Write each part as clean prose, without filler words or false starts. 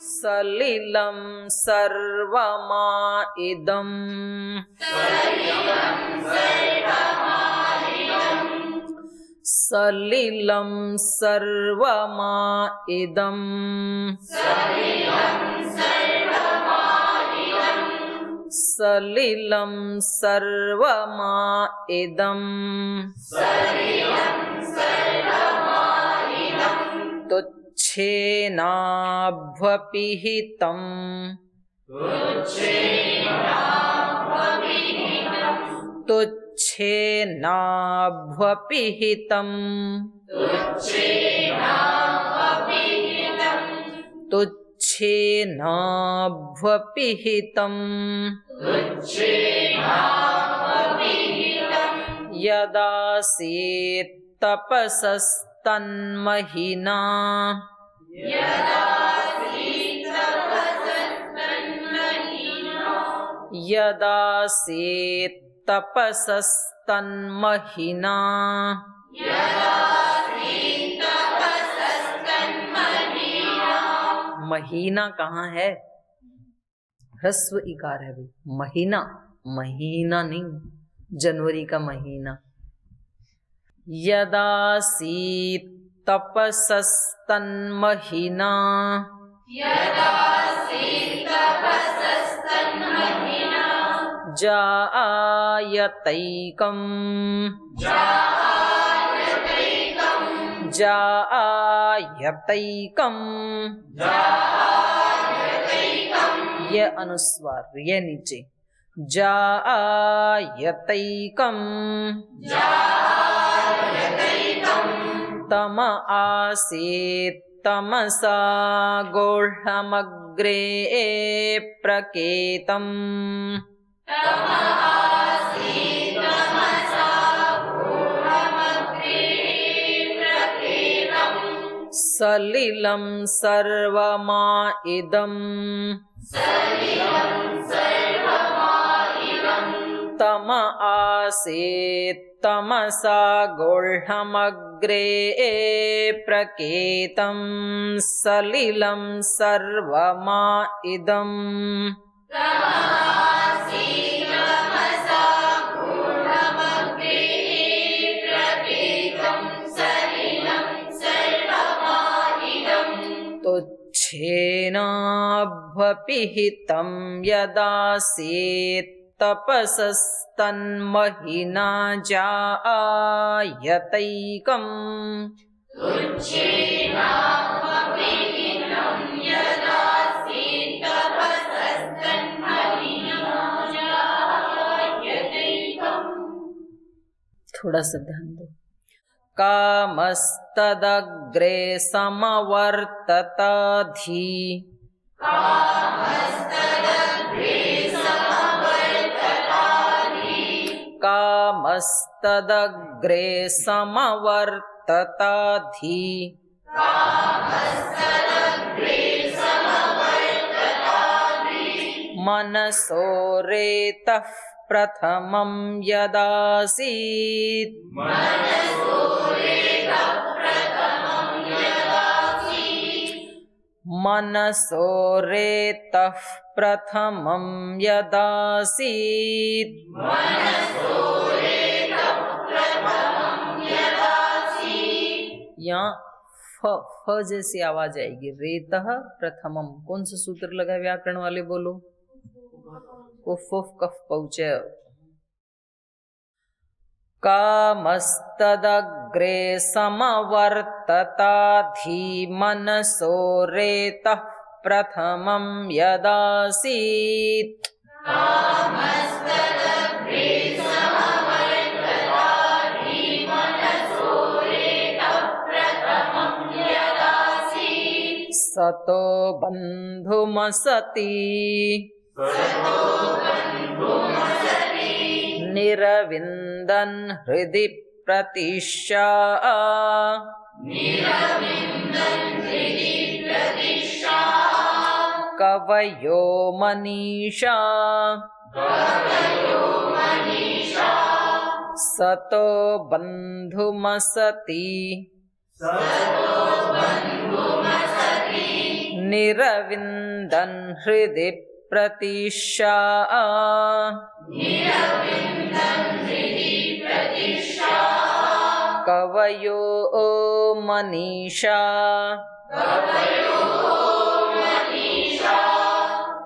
सलिलं सर्वमा इदं सलिलं सर्वमा इदं सलिलं सर्वमा इदं तुच्छेनाभ्वपिहितं तुच्छेनाभ्वपिहितं तुच्छेनाभ्वपिहितं यदासीत् तपसस्तन्महिना यदासीत् तपसस्तन्महिना महीना कहाँ है? ह्रस्व इकार है भाई। महीना, महीना नहीं, जनवरी का महीना। यदासीत् तपसस्तन्महिना जायतैकम् जायतैकम् ये अनुस्वार, ये नीचे जायतैकम् तम आसीत् तमसा गोढमग्रे प्रकेतम् सलिलं सर्वमा इदं तम आसीत् तमसा गोढमग्रे प्रकेतं सलिलं सर्वमा इदं तुच्छेनाभ्वपिहितं यदासीत् तपसस्तन्महिना जायतैकम् थोड़ा सा ध्यान दो। कामस्तदग्रे समवर्तताधि कामस्तदग्रे समवर्तताधि मनसो रेतः प्रथमं यदासीत् मनसो रेतः प्रथमं यदासीत् यहाँ फ जैसी आवाज आएगी। रेतः प्रथमम, कौन सा सूत्र लगा व्याकरण वाले बोलो? उफ कफ पहुंचे। कामस्तदग्रे समवर्तताधि मनसो रेतः प्रथमं यदासीत् सतो बन्धुमसति निरविन्दन् हृदि प्रतिष्ठा कवयो मनीषा सतो बन्धुमसति निरविन्दन् हृदि प्रतिष्ठा कवयो मनीषा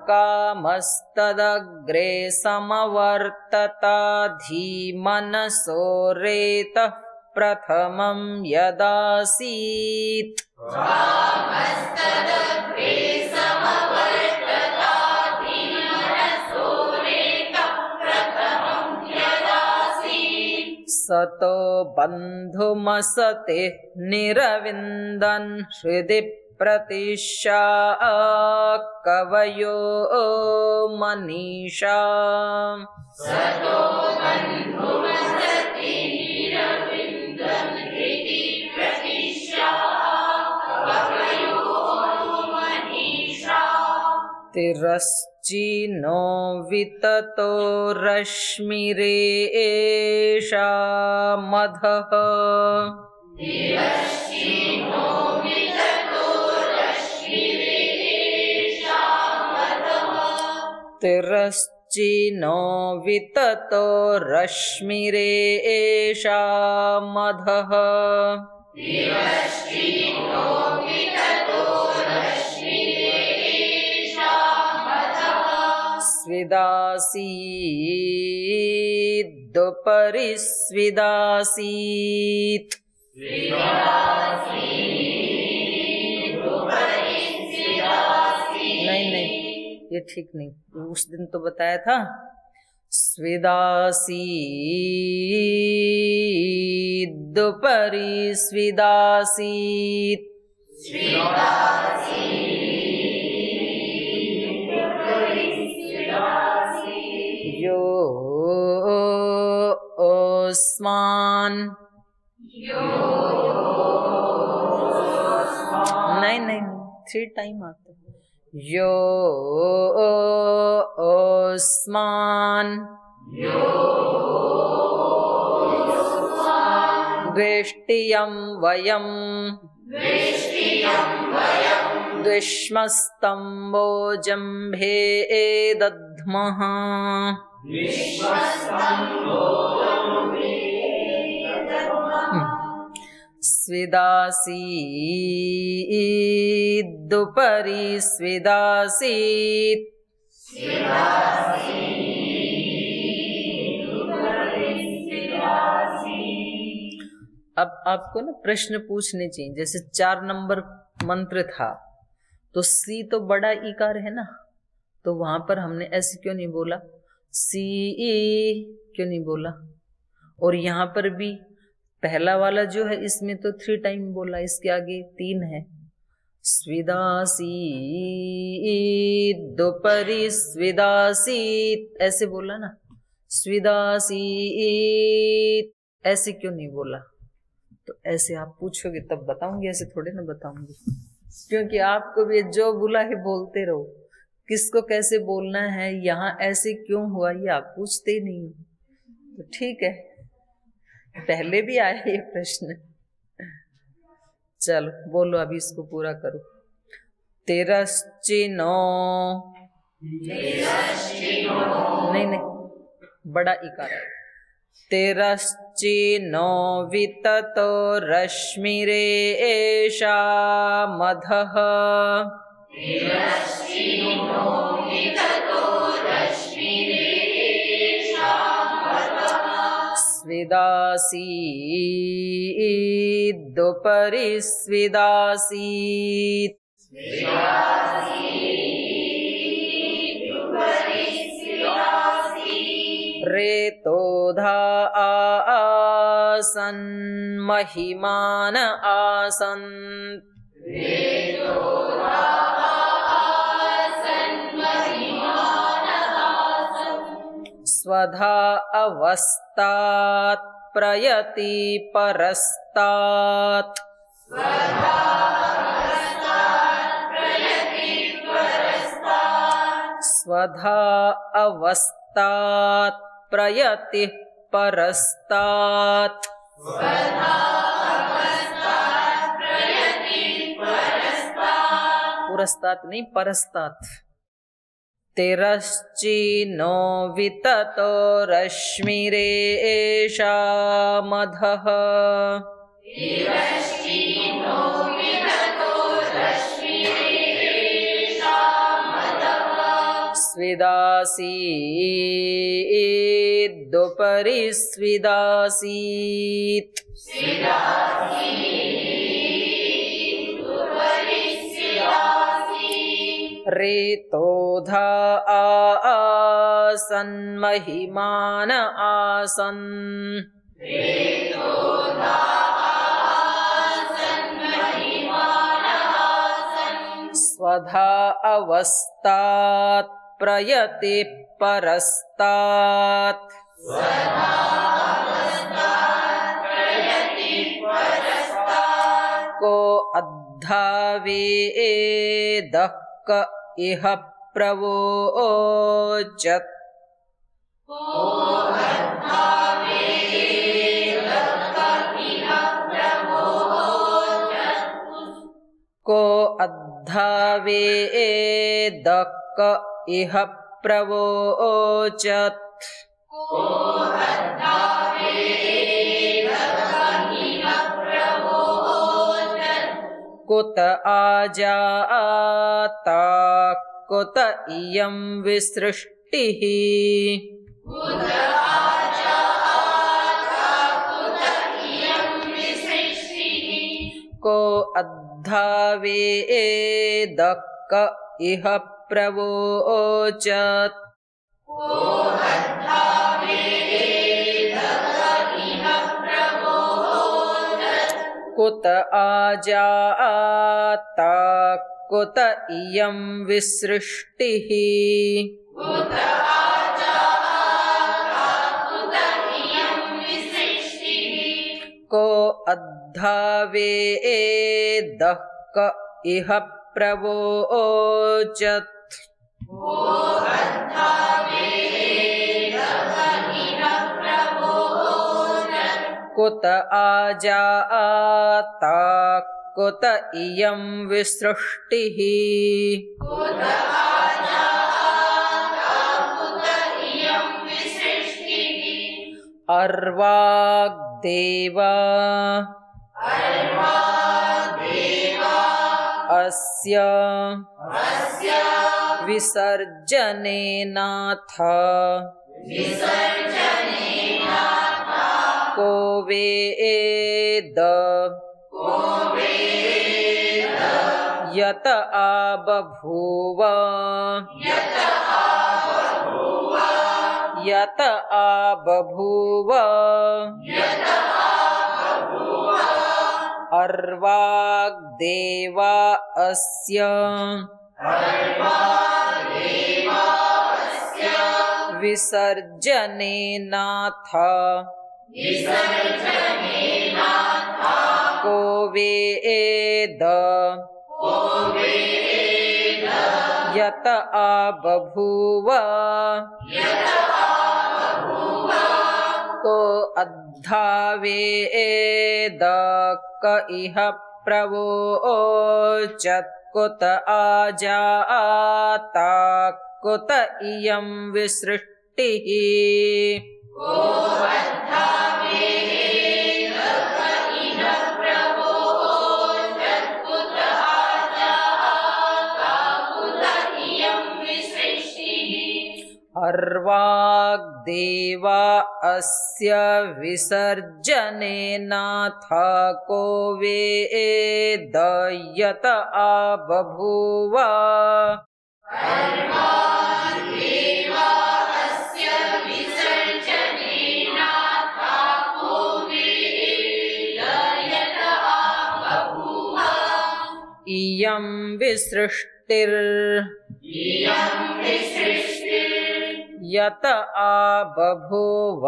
कामस्तदग्रे समवर्तता धीमनसो रेतः प्रथमं यदासीत् सतो बन्धुमसते निरविन्दन् हृदि प्रतिष्ठा कवयो मनीषा तिरश्चिनो विततो रश्मिरेषा मधः तिरश्चिनो विततो रश्मिरेषा मधः स्विदासीदुपरि स्विदासीत् नहीं ये ठीक नहीं, उस दिन तो बताया था। स्विदासीदुपरि स्विदासीत् यो ओस्मान नहीं 3 टाइम आता है। यो ओस्मान द्वेष्टियं वयं द्विष्मस्तम्भो जम्भे दद्मः स्विदासीदुपरि स्विदासीत् अब आपको ना प्रश्न पूछने चाहिए। जैसे 4 नंबर मंत्र था तो सी तो बड़ा इकार है ना, तो वहां पर हमने ऐसे क्यों नहीं बोला, सी क्यों नहीं बोला। और यहाँ पर भी पहला वाला जो है इसमें तो 3 टाइम बोला, इसके आगे 3 है। स्विदासीदुपरि स्विदासीत् ऐसे बोला ना, स्विदासीत् ऐसे क्यों नहीं बोला। तो ऐसे आप पूछोगे तब बताऊंगी, ऐसे थोड़े ना बताऊंगी, क्योंकि आपको भी जो बोला है बोलते रहो, किसको कैसे बोलना है, यहाँ ऐसे क्यों हुआ ये आप पूछते ही नहीं हो। तो ठीक है, पहले भी आया ये प्रश्न। चलो बोलो, अभी इसको पूरा करो। तिरश्चिनो नहीं बड़ा इकार है। तिरश्चिनो विततो रश्मिरेषा मधः स्विदासीदुपरि स्विदासीत् रेतोधा आसन् महिमान आसन् स्वधा अवस्थात् प्रयति परस्तात् स्वधा अवस्थात् प्रयति परस्तात् पुरस्तात् नहीं, परस्तात्। तेरश्चिनो विततो रश्मिरेषा मधः स्विदासीदुपरि स्विदासीत् रेतोधा आसन् महिमान आसन् स्वधा अवस्थात् प्रयति परस्तात् को अद्धावेदः क इह प्रवोचत् को अद्धावेदः क इह प्रवोचत् कुत आजाता कुत इयं विसृष्टिः को अद्धावेदः क इह प्रवोचत् कुत आजाता कुत इयं विसृष्टिः को अद्धावेदः क इह प्रवोचत् कुत आजाता कुत इयं विसृष्टिः अर्वाग्देवा अस्य विसर्जनेनाथ को वेद यत आबभूव यत आबभूव अर्वाग्देवा अस्य विसर्जनेनाथ को वेद यत आबभूव को अद्धावेदः क इह प्रवोचत् कुत आजाता कुत इयं विसृष्टिः अर्वाग्देवा अस्य विसर्जनेनाथ को वेद यत आबभूव इयं विसृष्टिर् यत आबभूव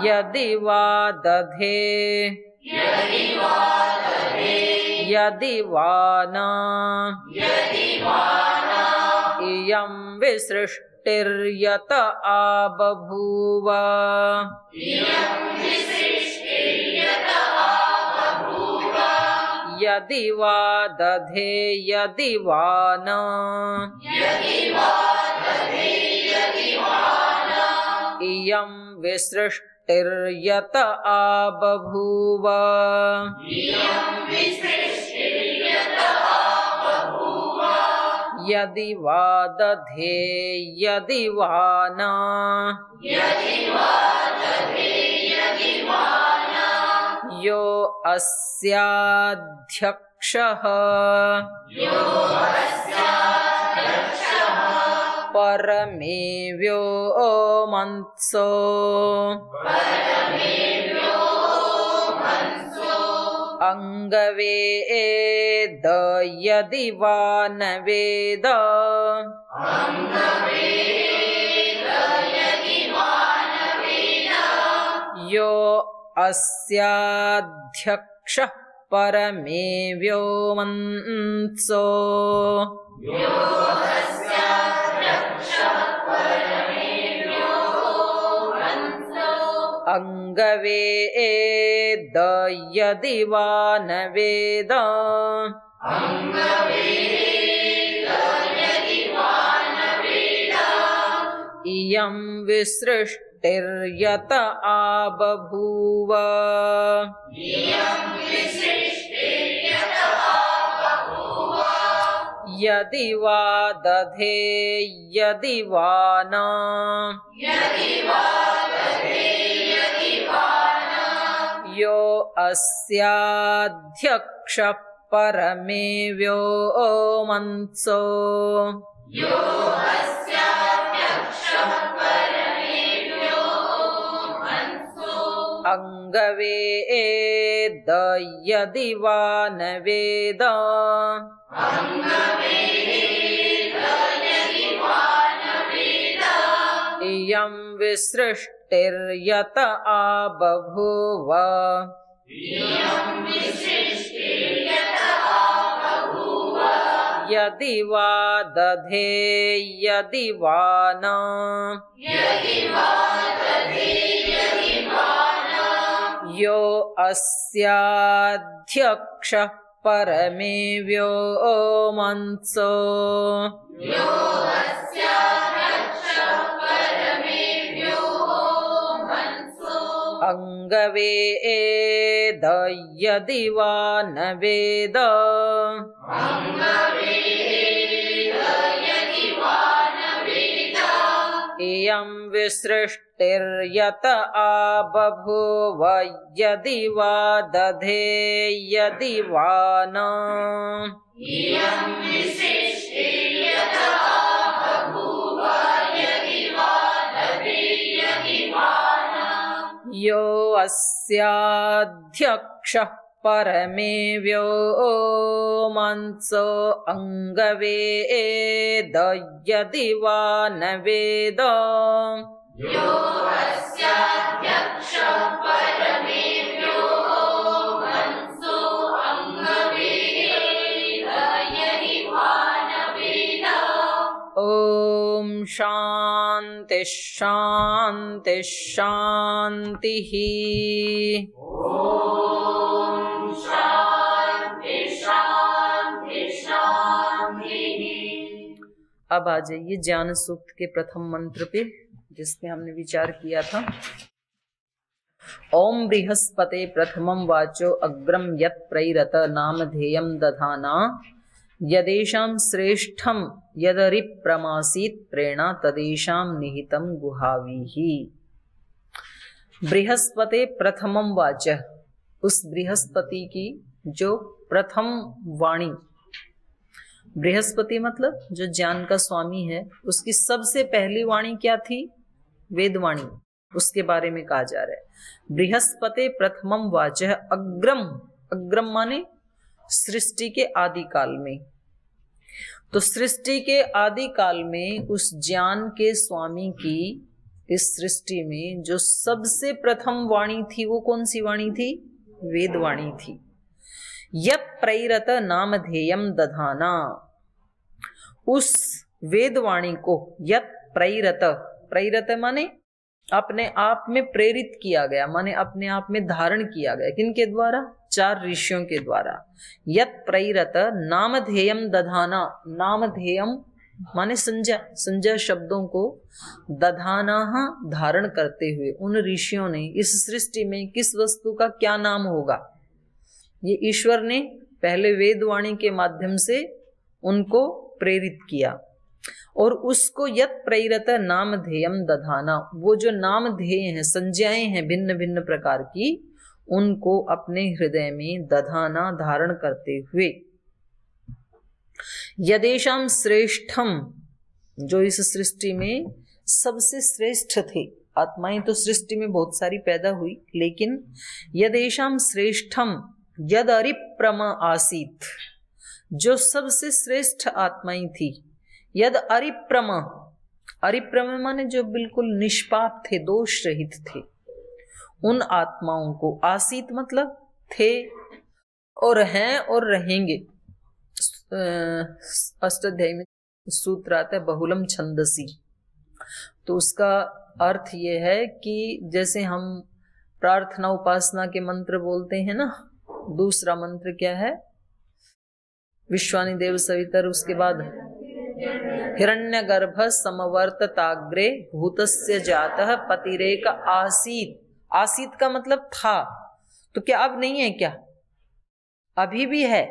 यदि वा दधे यदि वा न इयं विसृष्टिर्यत आबभूव यदि वा दधे यदि वा न इयं विसृष्टिर्यत आबभूव यदि वा दधे यदि वा न यो अस्याध्यक्षः परमेव्योमन्सो अंगवेद यदि वा न वेद यो अस्याध्यक्षः परमेव्योमन्सो अंगवेद यदि वा न वेद इयं विसृष्टिर्यत आबभूव यदि वा दधे यदि वा न यो अस्याध्यक्षः परमेव्योमन्सो अंगवेद यदि वा न वेद इयं विसृष्टिर्यत आबभूव यदि वा दधे यदि वा न यो अस्याध्यक्षः परमेव्योमन्सो अंगवेद यदि वा न वेद इयं विसृष्टिर्यत आबभूव यदि वा दधे यदि वा न यो अस्याध्यक्षः परमेव्योमन्सो अंगवेद यदि वा न वेद ओम शांति शांति शांति। अब आ जाइए ज्ञान सूक्त के प्रथम मंत्र पे, जिसपे हमने विचार किया था। ओम बृहस्पते प्रथमं वाचो अग्रम यत् प्रैरत नामधेयं दधाना यदेषां श्रेष्ठं यदरिप्रमासीत् प्रेरणा तदेषां निहितं गुहाविहि। बृहस्पते प्रथमं वाच, उस बृहस्पति की जो प्रथम वाणी, बृहस्पति मतलब जो ज्ञान का स्वामी है, उसकी सबसे पहली वाणी क्या थी? वेदवाणी। उसके बारे में कहा जा रहा है बृहस्पते प्रथमं वाचः अग्रम। अग्रम माने सृष्टि के आदि काल में। तो सृष्टि के आदि काल में उस ज्ञान के स्वामी की इस सृष्टि में जो सबसे प्रथम वाणी थी, वो कौन सी वाणी थी? वेदवाणी थी। यत् प्रैरत नामधेयं दधाना, उस वेदवाणी को, यत् प्रैरत, प्रैरत माने अपने आप में प्रेरित किया गया, माने अपने आप में धारण किया गया। किनके द्वारा? 4 ऋषियों के द्वारा। यत प्रेरत नामधेयम दधाना, नामधेयम माने संज्ञा, संज्ञा शब्दों को दधाना धारण करते हुए उन ऋषियों ने इस सृष्टि में किस वस्तु का क्या नाम होगा, ये ईश्वर ने पहले वेदवाणी के माध्यम से उनको प्रेरित किया। और उसको यत प्रेरत नामधेयम दधाना, वो जो नामधेय हैं, संज्ञाएं हैं भिन्न भिन्न प्रकार की, उनको अपने हृदय में दधाना धारण करते हुए यदेशाम श्रेष्ठम, जो इस सृष्टि में सबसे श्रेष्ठ थे। आत्माएं तो सृष्टि में बहुत सारी पैदा हुई, लेकिन यदेशाम श्रेष्ठम यद अरिप्रमा आसीत, जो सबसे श्रेष्ठ आत्माएं थी। यद अरिप्रमा, अरिप्रमा माने जो बिल्कुल निष्पाप थे, दोष रहित थे, उन आत्माओं को, आसीत मतलब थे और हैं और रहेंगे। अष्टाध्यायी में सूत्र आता है बहुलम छंदसी, तो उसका अर्थ ये है कि जैसे हम प्रार्थना उपासना के मंत्र बोलते हैं ना, दूसरा मंत्र क्या है? विश्वानि देव सवितर, उसके बाद हिरण्यगर्भ समवर्तताग्रे भूतस्य जातः पतिरेक आसीत। आसीत का मतलब था, तो क्या अब नहीं है क्या? अभी भी है।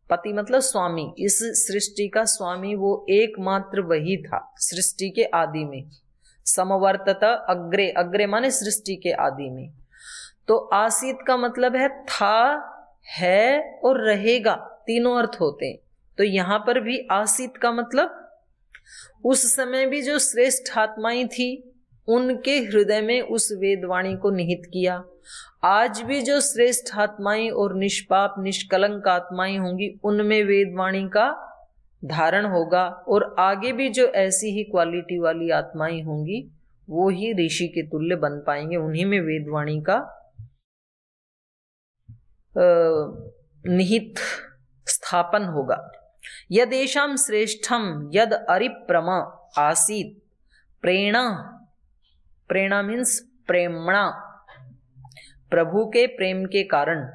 पति मतलब स्वामी, इस सृष्टि का स्वामी वो एकमात्र वही था सृष्टि के आदि में। समवर्तता अग्रे, अग्रे माने सृष्टि के आदि में। तो आसीत का मतलब है था, है और रहेगा, तीनों अर्थ होते हैं। तो यहां पर भी आसीत का मतलब उस समय भी जो श्रेष्ठ आत्माएं थी उनके हृदय में उस वेदवाणी को निहित किया। आज भी जो श्रेष्ठ आत्माएं और निष्पाप निष्कलंक आत्माएं होंगी उनमें वेदवाणी का धारण होगा, और आगे भी जो ऐसी ही क्वालिटी वाली आत्माएं होंगी वो ही ऋषि के तुल्य बन पाएंगे, उन्हीं में वेदवाणी का निहित स्थापन होगा। यदेशाम श्रेष्ठम यद अरिप्रमा आसीत प्रेरणा, प्रेरणा मीन्स प्रेमणा, प्रभु के प्रेम के कारण,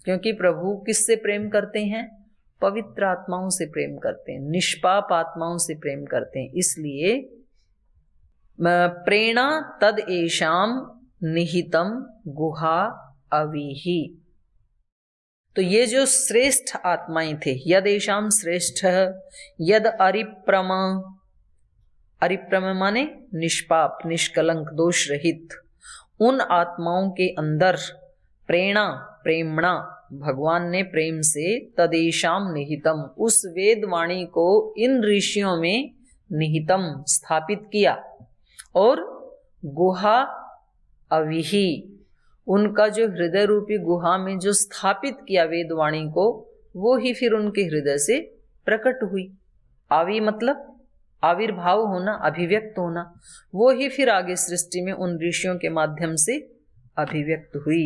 क्योंकि प्रभु किससे प्रेम करते हैं? पवित्र आत्माओं से प्रेम करते हैं, निष्पाप आत्माओं से प्रेम करते हैं। इसलिए प्रेरणा तद एशाम निहितम गुहा अविही। तो ये जो श्रेष्ठ आत्माएं थे, यदेशाम श्रेष्ठ यद अरिप्रमा, अरिप्रमा माने निष्पाप निष्कलंक दोष रहित, उन आत्माओं के अंदर प्रेरणा प्रेमणा, भगवान ने प्रेम से तदेशाम निहितम, उस वेदवाणी को इन ऋषियों में निहितम स्थापित किया, और गुहा अविही, उनका जो हृदय रूपी गुहा में जो स्थापित किया वेदवाणी को, वो ही फिर उनके हृदय से प्रकट हुई। आवी मतलब आविर्भाव होना, अभिव्यक्त होना, वो ही फिर आगे सृष्टि में उन ऋषियों के माध्यम से अभिव्यक्त हुई।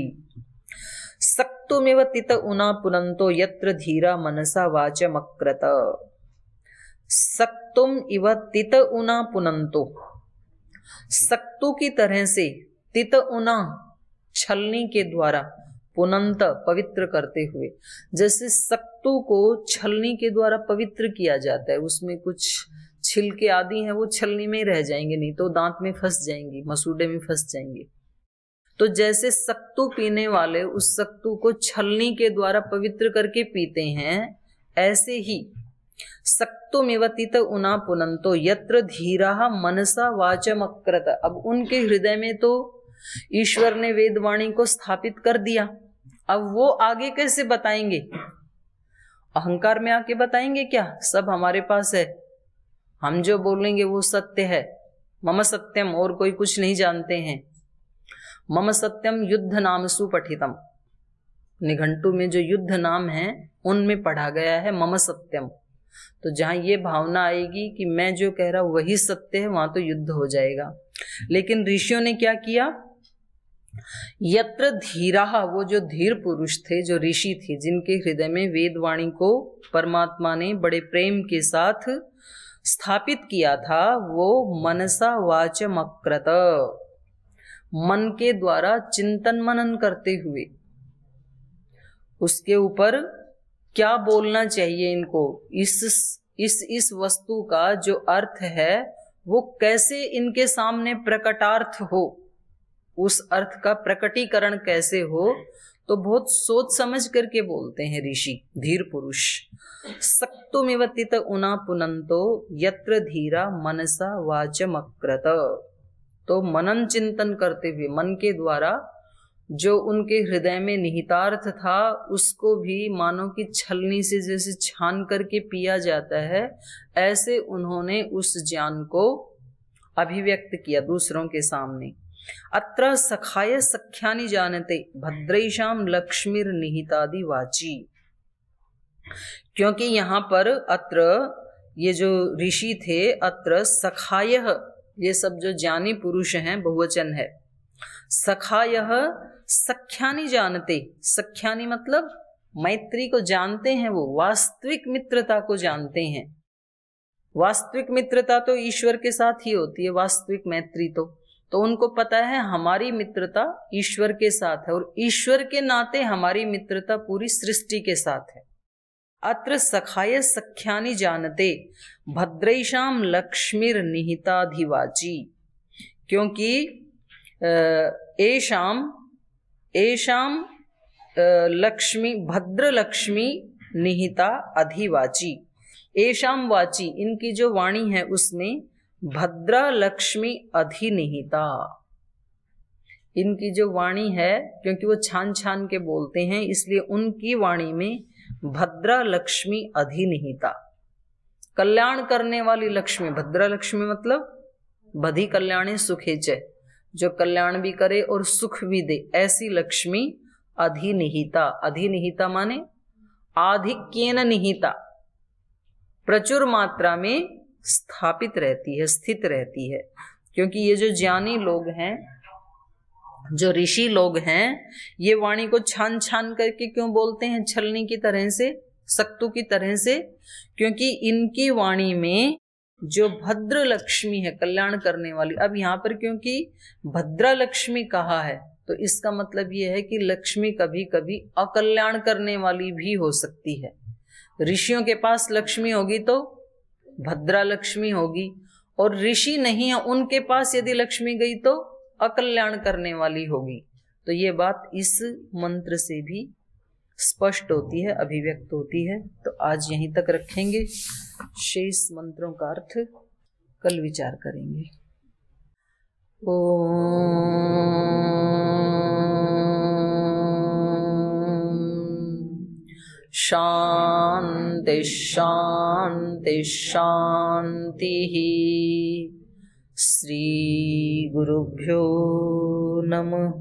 सक्तुमेव तित उना पुनंतो यत्र धीरा मनसा वाचमक्रत। सक्तुम इव तित उना पुनंतो, सक्तु की तरह से, तित उना छलनी के द्वारा, पुनंत पवित्र करते हुए। जैसे सक्तु को छलनी के द्वारा पवित्र किया जाता है, उसमें कुछ छिलके आदि हैं वो छलनी में रह जाएंगे, नहीं तो दांत में फंस जाएंगी, मसूड़े में फंस जाएंगे। तो जैसे सक्तु पीने वाले उस सक्तु को छलनी के द्वारा पवित्र करके पीते हैं, ऐसे ही सक्तुमेव तित उना पुनंतो यत्र धीराः मनसा वाचमक्रत। अब उनके हृदय में तो ईश्वर ने वेदवाणी को स्थापित कर दिया, अब वो आगे कैसे बताएंगे? अहंकार में आके बताएंगे क्या? सब हमारे पास है, हम जो बोलेंगे वो सत्य है, मम सत्यम, और कोई कुछ नहीं जानते हैं। मम सत्यम युद्ध नाम सुपठितम, निघंटु में जो युद्ध नाम है उनमें पढ़ा गया है मम सत्यम। तो जहां ये भावना आएगी कि मैं जो कह रहा हूं वही सत्य है, वहां तो युद्ध हो जाएगा। लेकिन ऋषियों ने क्या किया? यत्र धीराः, वो जो धीर पुरुष थे, जो ऋषि थे, जिनके हृदय में वेदवाणी को परमात्मा ने बड़े प्रेम के साथ स्थापित किया था, वो मनसा वाचमक्रत, मन के द्वारा चिंतन मनन करते हुए उसके ऊपर क्या बोलना चाहिए इनको, इस वस्तु का जो अर्थ है वो कैसे इनके सामने प्रकटार्थ हो, उस अर्थ का प्रकटीकरण कैसे हो, तो बहुत सोच समझ करके बोलते हैं ऋषि धीर पुरुष। सक्तुमिवतित उना पुनंतो यत्र धीरा मनसा वाचमक्रत। तो मनन चिंतन करते हुए मन के द्वारा जो उनके हृदय में निहितार्थ था उसको भी मानो कि छलनी से जैसे छान करके पिया जाता है, ऐसे उन्होंने उस ज्ञान को अभिव्यक्त किया दूसरों के सामने। अत्र सखाय सख्यानि जानते भद्रैषाम लक्ष्मीर निहितादि वाची। क्योंकि यहाँ पर अत्र ये जो ऋषि थे, अत्र सखाय, ये सब जो ज्ञानी पुरुष हैं बहुवचन है। सखाय सख्यानि जानते, सख्यानि मतलब मैत्री को जानते हैं, वो वास्तविक मित्रता को जानते हैं। वास्तविक मित्रता तो ईश्वर के साथ ही होती है, वास्तविक मैत्री तो उनको पता है हमारी मित्रता ईश्वर के साथ है और ईश्वर के नाते हमारी मित्रता पूरी सृष्टि के साथ है। अत्र सखाय सख्यानि जानते भद्रैषाम लक्ष्मीर निहिताधिवाची। क्योंकि एषाम लक्ष्मी भद्र लक्ष्मी निहिता अधिवाची। एषाम वाची, इनकी जो वाणी है उसमें भद्रा लक्ष्मी अधिनिहिता, इनकी जो वाणी है, क्योंकि वो छान छान के बोलते हैं इसलिए उनकी वाणी में भद्रा लक्ष्मी अधिनिहिता, कल्याण करने वाली लक्ष्मी। भद्रा लक्ष्मी मतलब बधी कल्याणे सुखे च, जो कल्याण भी करे और सुख भी दे, ऐसी लक्ष्मी अधिनिहिता। अधिनिहिता माने आधिक्येन निहिता, प्रचुर मात्रा में स्थापित रहती है, स्थित रहती है। क्योंकि ये जो ज्ञानी लोग हैं, जो ऋषि लोग हैं, ये वाणी को छान छान करके क्यों बोलते हैं छलनी की तरह से, सक्तु की तरह से? क्योंकि इनकी वाणी में जो भद्र लक्ष्मी है, कल्याण करने वाली। अब यहाँ पर क्योंकि भद्रा लक्ष्मी कहा है तो इसका मतलब ये है कि लक्ष्मी कभी कभी अकल्याण करने वाली भी हो सकती है। ऋषियों के पास लक्ष्मी होगी तो भद्रा लक्ष्मी होगी, और ऋषि नहीं है उनके पास यदि लक्ष्मी गई तो अकल्याण करने वाली होगी। तो ये बात इस मंत्र से भी स्पष्ट होती है, अभिव्यक्त होती है। तो आज यहीं तक रखेंगे, शेष मंत्रों का अर्थ कल विचार करेंगे। ओम शांति शांति शांति। श्री गुरुभ्यो नमः।